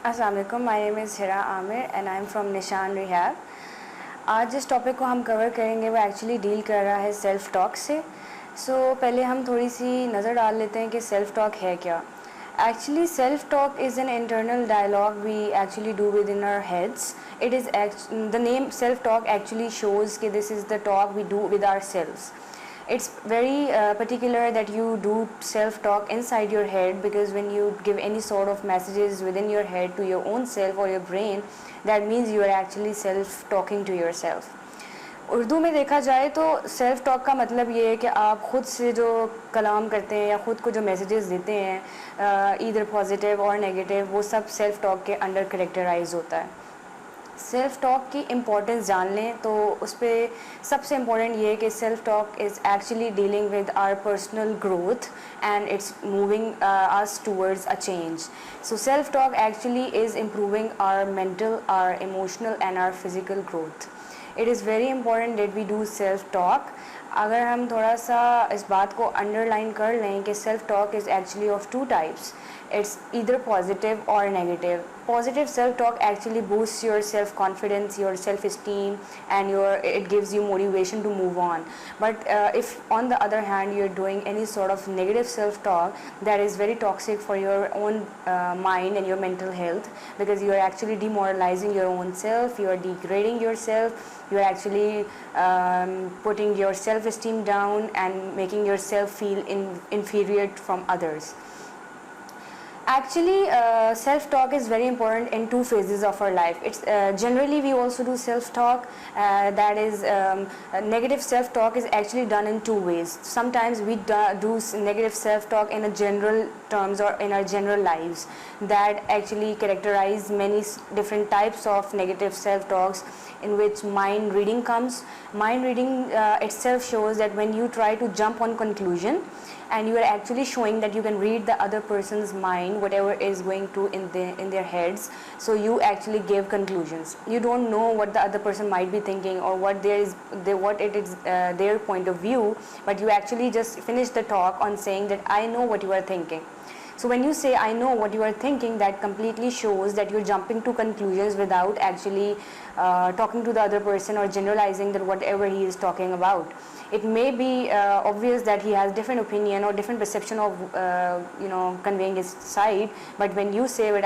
अस्सलाम वालेकुम, my name is Hira Aamir and I am from निशान रिहैब। आज जिस टॉपिक को हम कवर करेंगे वो एक्चुअली डील कर रहा है सेल्फ़ टॉक से। पहले हम थोड़ी सी नज़र डाल लेते हैं कि सेल्फ़ टॉक है क्या। Actually self talk is an internal dialogue we actually do within our heads. It is the name self talk actually shows that this is the talk we do with ourselves. It's very particular that you do self talk inside your head, because when you give any sort of messages within your head to your own self or your brain, that means you are actually self talking to yourself. Urdu में देखा जाए तो self talk का मतलब ये है कि आप ख़ुद से जो कलाम करते हैं या ख़ुद को जो मैसेजेस देते हैं, ईदर पॉजिटिव और नेगेटिव, वो सब सेल्फ़ टॉक के अंडर करेक्टराइज होता है। सेल्फ़ टॉक की इम्पोर्टेंस जान लें तो उस पर सबसे इम्पोर्टेंट ये है कि self talk is actually dealing with our personal growth and it's moving us towards a change. So self talk actually is improving our mental, our emotional and our physical growth. It is very important that we do self talk. अगर हम थोड़ा सा इस बात को underline कर लें कि self talk is actually of two types. It's either positive or negative. Positive self-talk actually boosts your self-confidence, your self-esteem, and it gives you motivation to move on. But if on the other hand you're doing any sort of negative self-talk, that is very toxic for your own mind and your mental health, because you are actually demoralizing your own self, you are degrading yourself, you are actually putting your self-esteem down and making yourself feel inferior from others. Actually, self-talk is very important in two phases of our life. It's generally we also do self-talk. That is, negative self-talk is actually done in two ways. Sometimes we do negative self-talk in a general terms or in our general lives, that actually characterize many different types of negative self-talks, in which mind reading comes. Mind reading itself shows that when you try to jump on conclusion, and you are actually showing that you can read the other person's mind, whatever is going to in their heads, so you actually give conclusions. You don't know what the other person might be thinking or what it is their point of view, but you actually just finish the talk on saying that I know what you are thinking. So when you say I know what you are thinking, that completely shows that you're jumping to conclusions without actually talking to the other person or generalizing that whatever he is talking about. It may be obvious that he has different opinion or different perception of conveying his side, but when you say that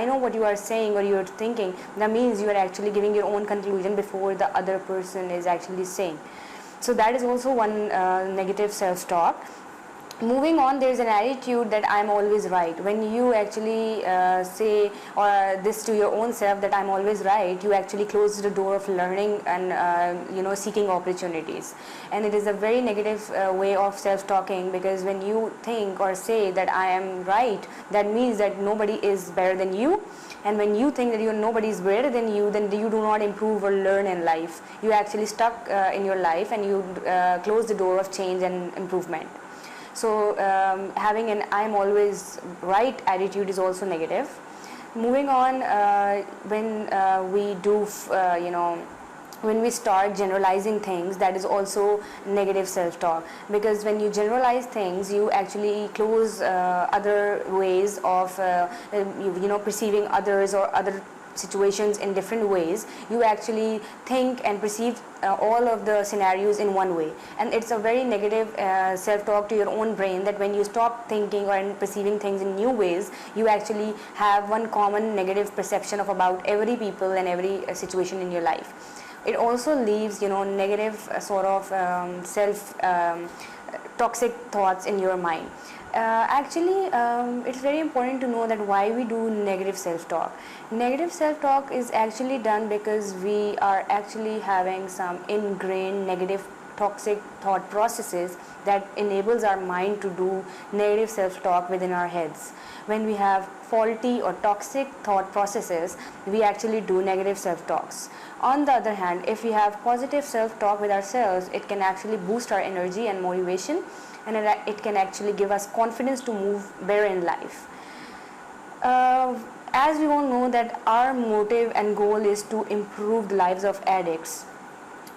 I know what you are saying or you are thinking, that means you are actually giving your own conclusion before the other person is actually saying. So that is also one negative self-talk. Moving on, there is an attitude that I'm always right. When you actually say this to your own self, that I'm always right, you actually close the door of learning and seeking opportunities. And it is a very negative way of self-talking, because when you think or say that I am right, that means that nobody is better than you. And when you think that nobody is better than you, then you do not improve or learn in life. You actually stuck in your life, and you close the door of change and improvement. So having an I'm always right attitude is also negative. Moving on, when we do when we start generalizing things, that is also negative self-talk, because when you generalize things, you actually close other ways of perceiving others or other situations in different ways. You actually think and perceive all of the scenarios in one way, and it's a very negative self-talk to your own brain, that when you stop thinking or perceiving things in new ways, you actually have one common negative perception of about every people and every situation in your life. It also leaves negative sort of self toxic thoughts in your mind. Actually, it's very important to know that why we do negative self-talk. Negative self-talk is actually done because we are actually having some ingrained negative toxic thought processes that enables our mind to do negative self-talk within our heads. When we have faulty or toxic thought processes, we actually do negative self-talks. On the other hand, if we have positive self-talk with ourselves, it can actually boost our energy and motivation, and it can actually give us confidence to move better in life. As we all know that our motive and goal is to improve the lives of addicts,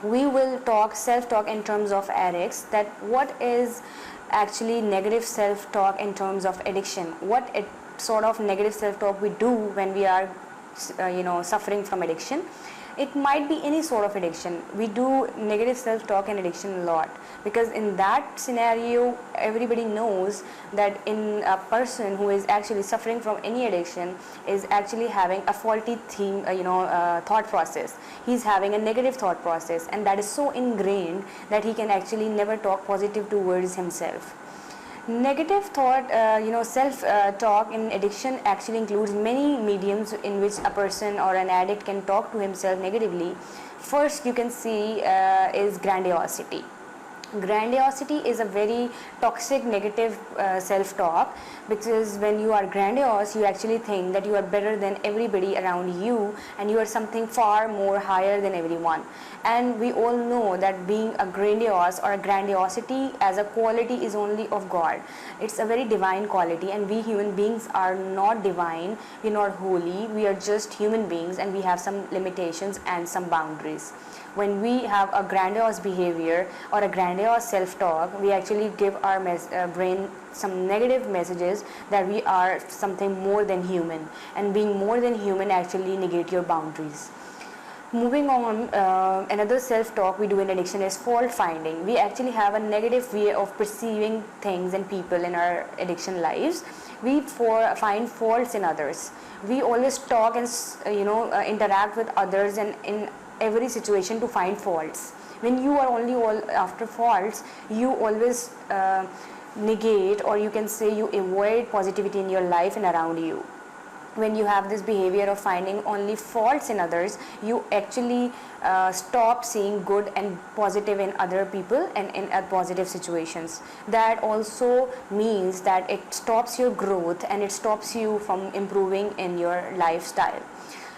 we will talk self-talk in terms of addicts, that what is actually negative self-talk in terms of addiction, what it sort of negative self-talk we do when we are suffering from addiction. It might be any sort of addiction. We do negative self-talk and addiction a lot, because in that scenario everybody knows that in a person who is actually suffering from any addiction is actually having a faulty thought process. He's having a negative thought process, and that is so ingrained that he can actually never talk positive towards himself. Negative thought, self talk in addiction actually includes many mediums in which a person or an addict can talk to himself negatively. First, you can see is grandiosity. Grandiosity is a very toxic negative self-talk, because when you are grandiose you actually think that you are better than everybody around you and you are something far more higher than everyone. And we all know that being a grandiose or a grandiosity as a quality is only of God. It's a very divine quality, and we human beings are not divine, we're not holy, we are just human beings, and we have some limitations and some boundaries. When we have a grandiose behavior or a grandiose self-talk, we actually give our brain some negative messages that we are something more than human, and being more than human actually negate your boundaries. Moving on, another self-talk we do in addiction is fault finding. We actually have a negative way of perceiving things and people in our addiction lives. We find faults in others. We always talk and interact with others and in every situation to find faults. When you are only all after faults, you always negate, or you can say you avoid positivity in your life and around you. When you have this behavior of finding only faults in others, you actually stop seeing good and positive in other people and in positive situations. That also means that it stops your growth and it stops you from improving in your lifestyle.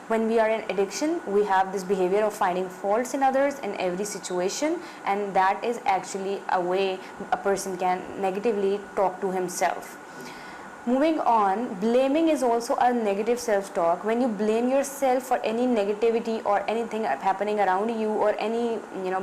When we are in addiction, we have this behavior of finding faults in others in every situation, and that is actually a way a person can negatively talk to himself. Moving on, blaming is also a negative self-talk. When you blame yourself for any negativity or anything happening around you, or any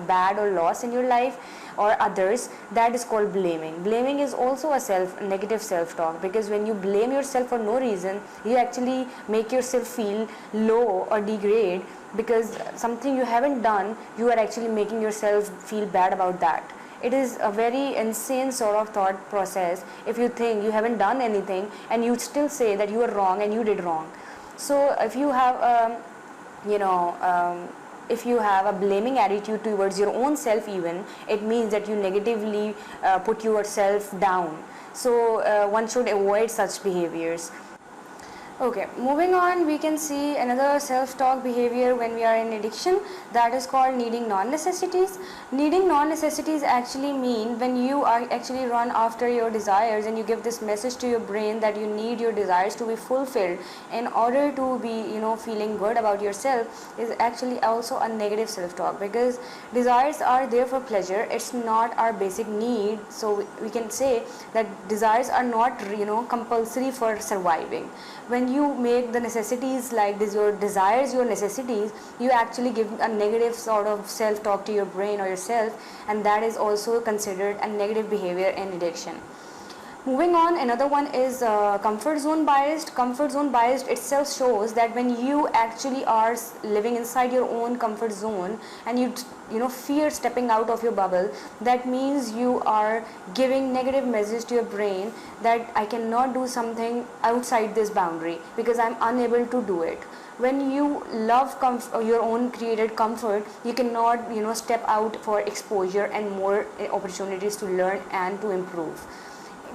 bad or loss in your life or others, that is called blaming. Blaming is also a negative self-talk, because when you blame yourself for no reason, you actually make yourself feel low or degrade, because something you haven't done, you are actually making yourself feel bad about that. It is a very insane sort of thought process if you think you haven't done anything and you still say that you are wrong and you did wrong. So if you have if you have a blaming attitude towards your own self, even, it means that you negatively put yourself down. So one should avoid such behaviors. Okay, moving on, we can see another self-talk behavior when we are in addiction, that is called needing non-necessities. Needing non-necessities actually mean when you are actually run after your desires and you give this message to your brain that you need your desires to be fulfilled in order to be feeling good about yourself, is actually also a negative self-talk, because desires are there for pleasure, it's not our basic need. So we can say that desires are not compulsory for surviving. When you make the necessities like this, your desires, your necessities, you actually give a negative sort of self-talk to your brain or yourself, and that is also considered a negative behavior in addiction. Moving on, another one is comfort zone biased. Comfort zone biased itself shows that when you actually are living inside your own comfort zone and you fear stepping out of your bubble, that means you are giving negative message to your brain that I cannot do something outside this boundary because I'm unable to do it. When you love your own created comfort, you cannot step out for exposure and more opportunities to learn and to improve.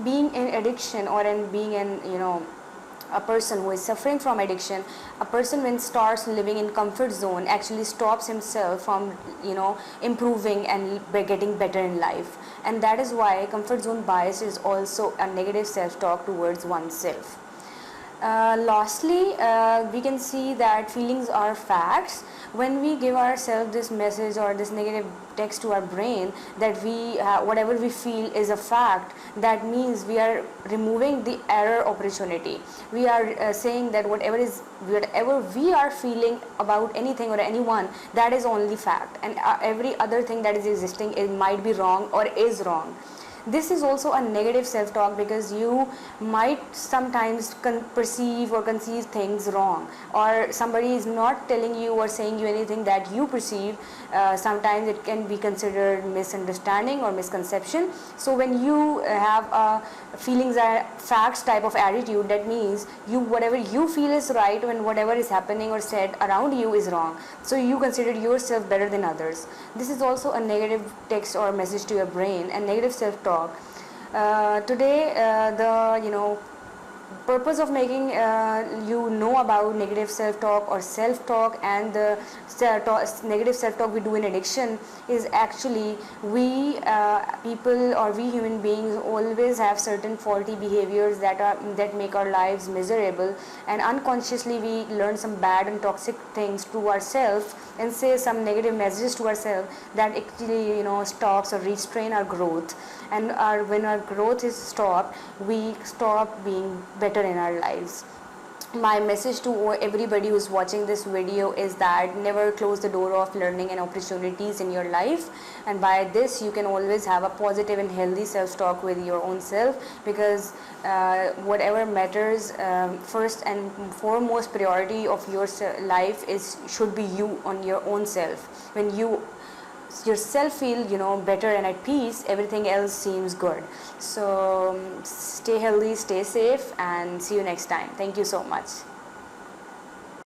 Being in addiction or being in a person who is suffering from addiction, a person when starts living in comfort zone actually stops himself from improving and getting better in life, and that is why comfort zone bias is also a negative self-talk towards oneself. Lastly, we can see that feelings are facts. When we give ourselves this message or this negative text to our brain that whatever we feel is a fact, that means we are removing the error opportunity. We are saying that whatever we are feeling about anything or anyone, that is only fact, and every other thing that is existing, it might be wrong or is wrong. This is also a negative self-talk, because you might sometimes perceive or conceive things wrong, or somebody is not telling you or saying you anything that you perceive. Sometimes it can be considered misunderstanding or misconception. So when you have a feelings are facts type of attitude, that means you, whatever you feel is right when whatever is happening or said around you is wrong, so you consider yourself better than others. This is also a negative text or message to your brain and negative self-talk. Today, the purpose of making about negative self-talk or self-talk and the negative self-talk we do in addiction is actually we people or we human beings always have certain faulty behaviors that make our lives miserable, and unconsciously we learn some bad and toxic things to ourselves and say some negative messages to ourselves that actually stops or restrain our growth. And when our growth is stopped, we stop being better in our lives. My message to everybody who's watching this video is that never close the door of learning and opportunities in your life, and by this you can always have a positive and healthy self-talk with your own self, because whatever matters, first and foremost priority of your life should be you on your own self. When you yourself feel better and at peace, everything else seems good. So stay healthy, stay safe, and see you next time. Thank you so much.